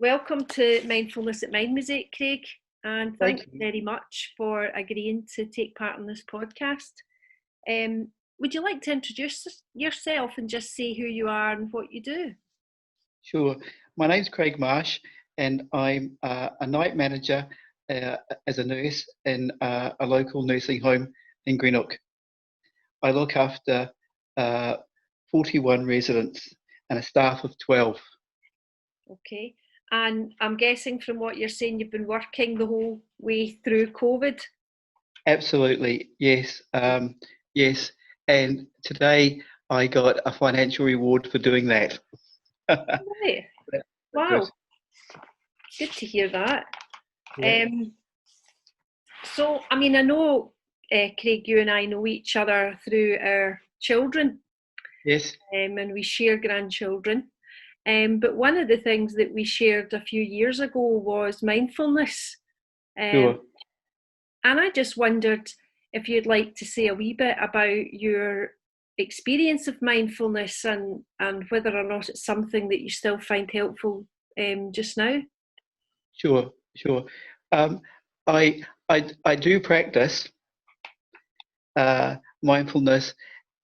Welcome to Mindfulness at Mind Music, Craig, and thank Thank you you. very much for agreeing to take part in this podcast. Would you like to introduce yourself and just say who you are and what you do? Sure. My name's Craig Marsh, and I'm a night manager as a nurse in a local nursing home in Greenock. I look after uh, 41 residents and a staff of 12. Okay, and I'm guessing from what you're saying, you've been working the whole way through COVID. Absolutely, yes, yes. And today I got a financial reward for doing that. Right. Good. Wow, good to hear that. Yeah. Um, so, I know, Craig, you and I know each other through our children, Yes. and we share grandchildren. But one of the things that we shared a few years ago was mindfulness. Um, Sure. and I just wondered if you'd like to say a wee bit about your experience of mindfulness and whether or not it's something that you still find helpful just now. Sure. Sure. Um, I do practice mindfulness.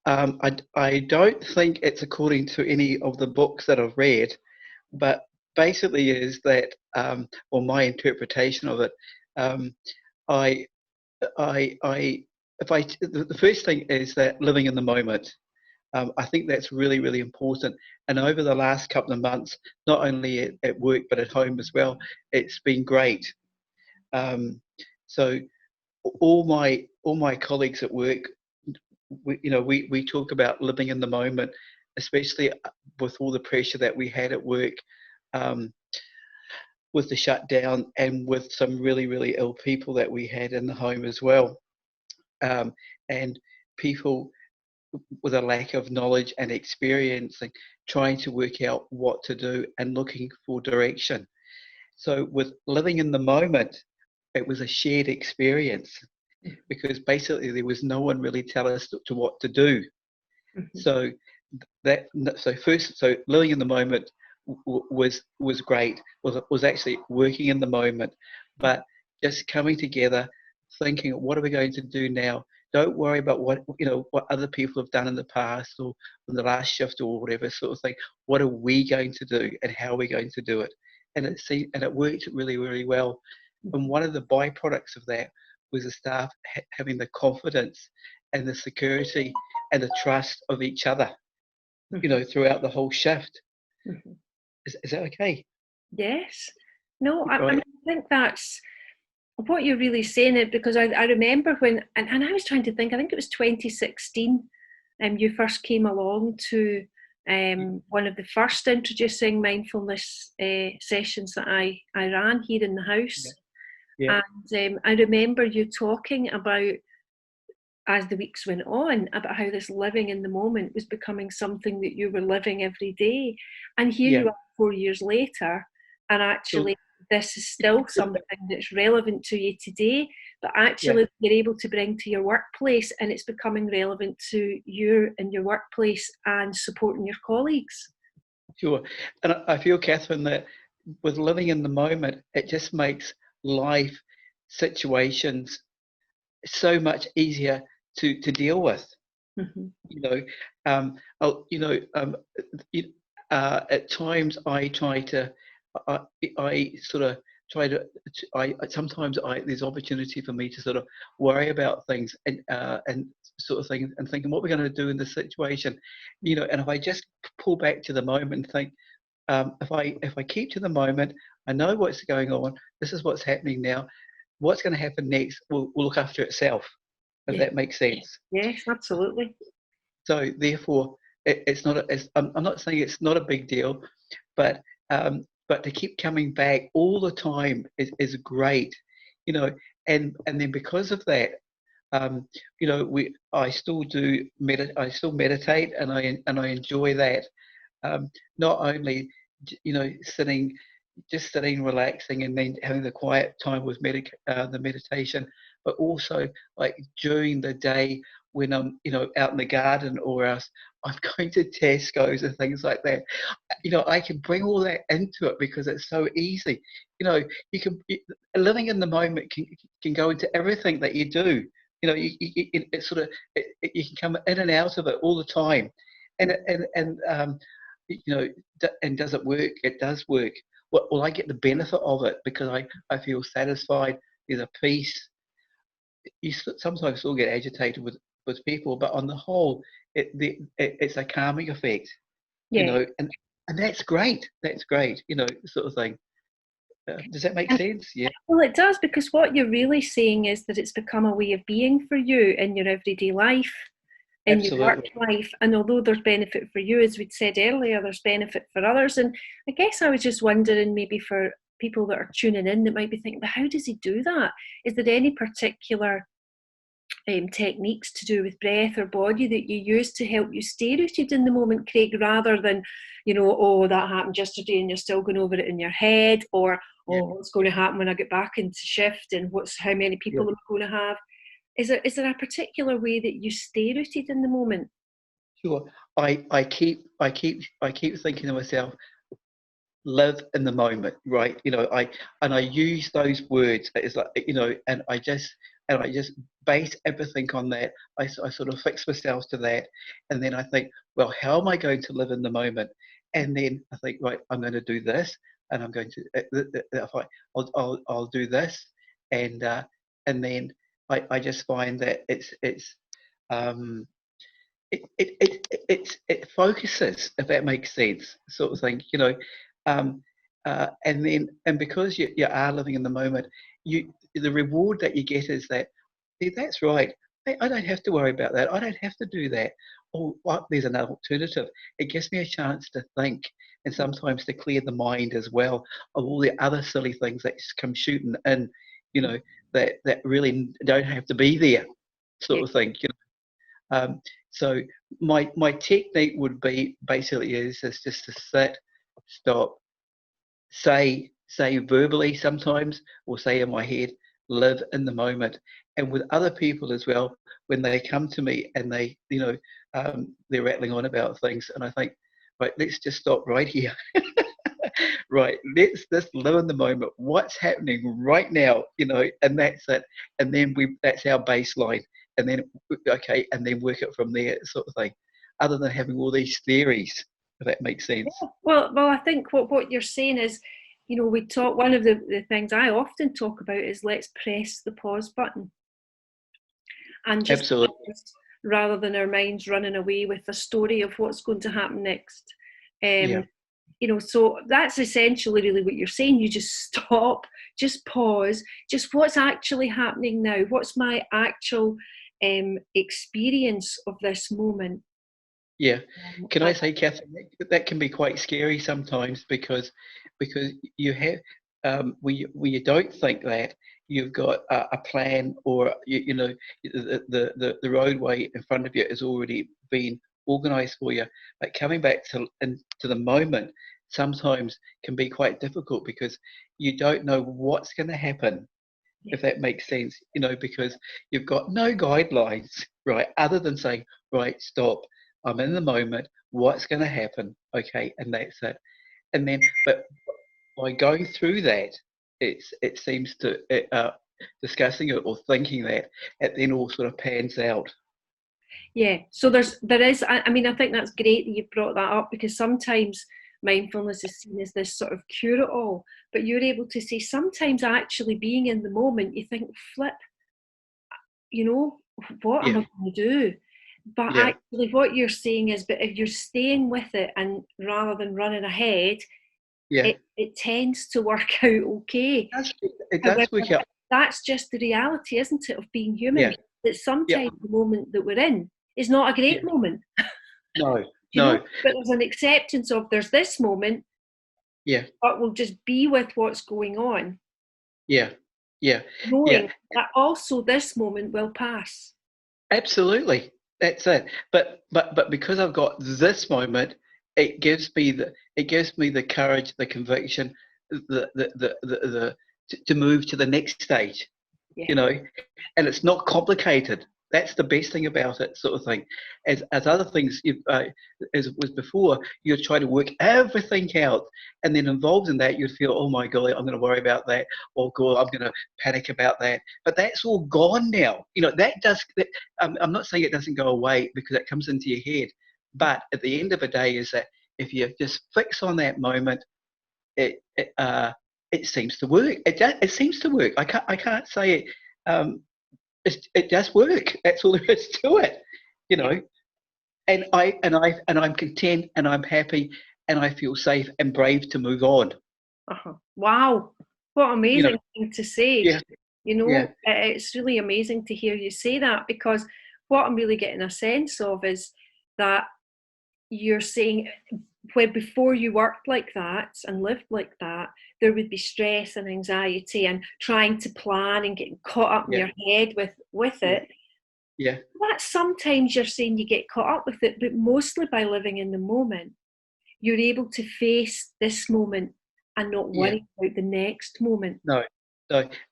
I don't think it's according to any of the books that I've read, but basically is that, or my interpretation of it, um, I, if the first thing is that living in the moment. I think that's really, really important. And over the last couple of months, not only at work but at home as well, it's been great. Um, so all my colleagues at work, we talk about living in the moment, especially with all the pressure that we had at work, um, with the shutdown and with some really, really ill people that we had in the home as well, and people with a lack of knowledge and experience and trying to work out what to do and looking for direction. So with living in the moment, it was a shared experience because basically there was no one really tell us to what to do. Mhm. So so living in the moment was great. Was actually working in the moment, but just coming together, thinking, what are we going to do now? Don't worry about what other people have done in the past or in the last shift or whatever sort of thing. What are we going to do and how are we going to do it? And it worked really, really well. And one of the byproducts of that was the staff having the confidence and the security and the trust of each other, Mhm. throughout the whole shift. Mhm. Is that okay? Yes. No, I Right. think that's what you're really saying it because I remember when, and I was trying to think, I think it was 2016, you first came along to one of the first introducing mindfulness sessions that I ran here in the Yeah. house. Yeah. And I remember you talking about, as the weeks went on, about how this living in the moment was becoming something that you were living every day. And here Yeah. you are 4 years later, and So, actually, this is still something that's relevant to you today, but yeah. actually, you're able to bring to your workplace, and it's becoming relevant to you and your workplace and supporting your colleagues. Sure. And I feel, Catherine, that with living in the moment, it just makes life situations so much easier to deal with. Mhm. You know, um, oh, it, at times I, I sort of try to, sometimes there's opportunity for me to sort of worry about things and sort of thing and thinking what we're going to do in this situation, and if I just pull back to the moment and think, if I keep to the moment, I know what's going on. This is what's happening now. What's going to happen next will look after itself. If Yeah. that makes sense. Yes, absolutely. So therefore, it's not. I'm not saying it's not a big deal, but to keep coming back all the time is great, you know. And then because of that, we I still do I still meditate, and I enjoy that. Not only sitting, relaxing, and then having the quiet time with the meditation, but also like during the day when I'm out in the garden or else I'm going to Tesco's and things like that. I can bring all that into it because it's so easy. Living in the moment can go into everything that you do. You can come in and out of it all the time, and does it work? It does work. Well, I get the benefit of it because I feel satisfied. There's a peace. You sometimes still get agitated with people, but on the whole, it's a calming effect. Yeah. And that's great. That's great. Sort of thing. Does that make sense? Yeah. Well, it does, because what you're really saying is that it's become a way of being for you in your everyday life, in your work Absolutely. life. And although there's benefit for you, as we'd said earlier, there's benefit for others. And I guess I was just wondering, maybe for people that are tuning in that might be thinking, but how does he do that? Is there any particular techniques to do with breath or body that you use to help you stay rooted in the moment, Craig, rather than, oh, that happened yesterday and you're still going over it in your head, or, Yeah. oh, what's going to happen when I get back into shift, and how many people am I going to have? Is there a particular way that you stay rooted in the moment? Sure. I keep thinking to myself, live in the moment, right? I use those words. It's like, and I just base everything on that. I sort of fix myself to that, and then I think, well, how am I going to live in the moment? And then I think, right, I'm going to do this, and I'm going to I'll do this, and then I just find that um it focuses, if that makes sense, sort of thing. And because you are living in the moment, the reward that you get is that, "Yeah, that's right. I don't have to worry about that. I don't have to do that. Oh, there's another alternative." It gives me a chance to think, and sometimes to clear the mind as well of all the other silly things that just come shooting in, that really don't have to be there, sort of thing. So my technique would be basically is just to sit, stop, say verbally sometimes, or say in my head, live in the moment. And with other people as well, when they come to me and they're rattling on about things, and I think, right, let's just stop right here. Right, let's just live in the moment. What's happening right now, and that's it. And then that's our baseline. And then, okay, and then work it from there, sort of thing. Other than having all these theories, if that makes sense. Yeah. Well, I think what you're saying is, we talk. One of the things I often talk about is, let's press the pause button and just Absolutely. pause, rather than our minds running away with a story of what's going to happen next. Yeah. So that's essentially really what you're saying. You just stop, just pause, just what's actually happening now. What's my actual experience of this moment? Yeah. Can I say, Catherine, that can be quite scary sometimes because you have when you don't think that, you've got a plan, or the roadway in front of you has already been organised for you. But coming back to the moment sometimes can be quite difficult because you don't know what's going to happen, if that makes sense. Because you've got no guidelines, right, other than saying, right, stop, I'm in the moment, what's going to happen, okay, and that's it. And then, but by going through that, it seems to discussing it or thinking that, it then all sort of pans out. Yeah, so there is. I mean, I think that's great that you brought that up, because sometimes mindfulness is seen as this sort of cure-it-all, but you're able to say sometimes actually being in the moment, you think, flip, what am Yeah, I going to do? But yeah, actually, what you're saying is, but if you're staying with it, and rather than running ahead, yeah. it tends to work out okay. It However, does work out. that's just the reality, isn't it, of being human? Yeah, That yeah, sometimes the moment that we're in is not a yeah. great moment. No, You know, no. but there's an acceptance of, there's this moment, Yeah, but we'll just be with what's going on, yeah, yeah, yeah. knowing that also this moment will pass. Absolutely, that's it. But because I've got this moment, it gives me the courage, the conviction, the to move to the next stage. Yeah. You know, and it's not complicated. That's the best thing about it, sort of thing. As other things, as it was before, you'd try to work everything out, and then involved in that, you'd feel, oh my God, I'm going to worry about that, or God, I'm going to panic about that. But that's all gone now. I'm not saying it doesn't go away because it comes into your head, but at the end of the day, is that if you just fix on that moment, it seems to work. It seems to work. I can't say it. It does work. That's all there is to it, And I'm content, and I'm happy, and I feel safe and brave to move on. Wow, what amazing thing to say. Yeah, It's really amazing to hear you say that, because what I'm really getting a sense of is that you're saying, where before you worked like that and lived like that, there would be stress and anxiety and trying to plan and getting caught up in your head with it. Yeah. That sometimes you're saying you get caught up with it, but mostly by living in the moment, you're able to face this moment and not worry about the next moment. No.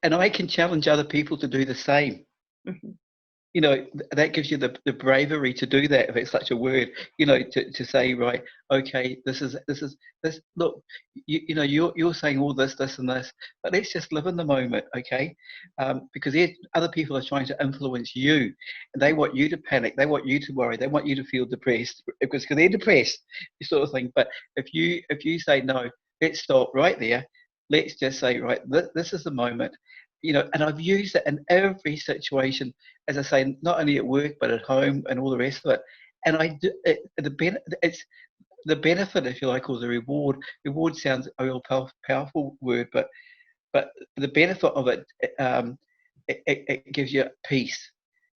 And I can challenge other people to do the same. Mm-hmm. That gives you the bravery to do that, if it's such a word, to say, right, okay, this. Look, you're saying all this and this, but let's just live in the moment, okay? Because other people are trying to influence you, and they want you to panic, they want you to worry, they want you to feel depressed because they're depressed, sort of thing. But if you say no, let's stop right there. Let's just say, right, this is the moment. And I've used it in every situation, as I say, not only at work but at home and all the rest of it. And it's the benefit, if you like, or the reward. Reward sounds a real powerful word, but the benefit of it, it gives you peace,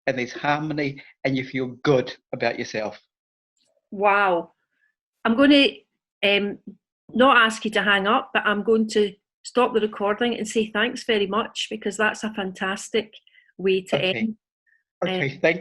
and there's harmony, and you feel good about yourself. Wow, I'm going to not ask you to hang up, but I'm going to stop the recording and say thanks very much, because that's a fantastic way to end. Okay, thank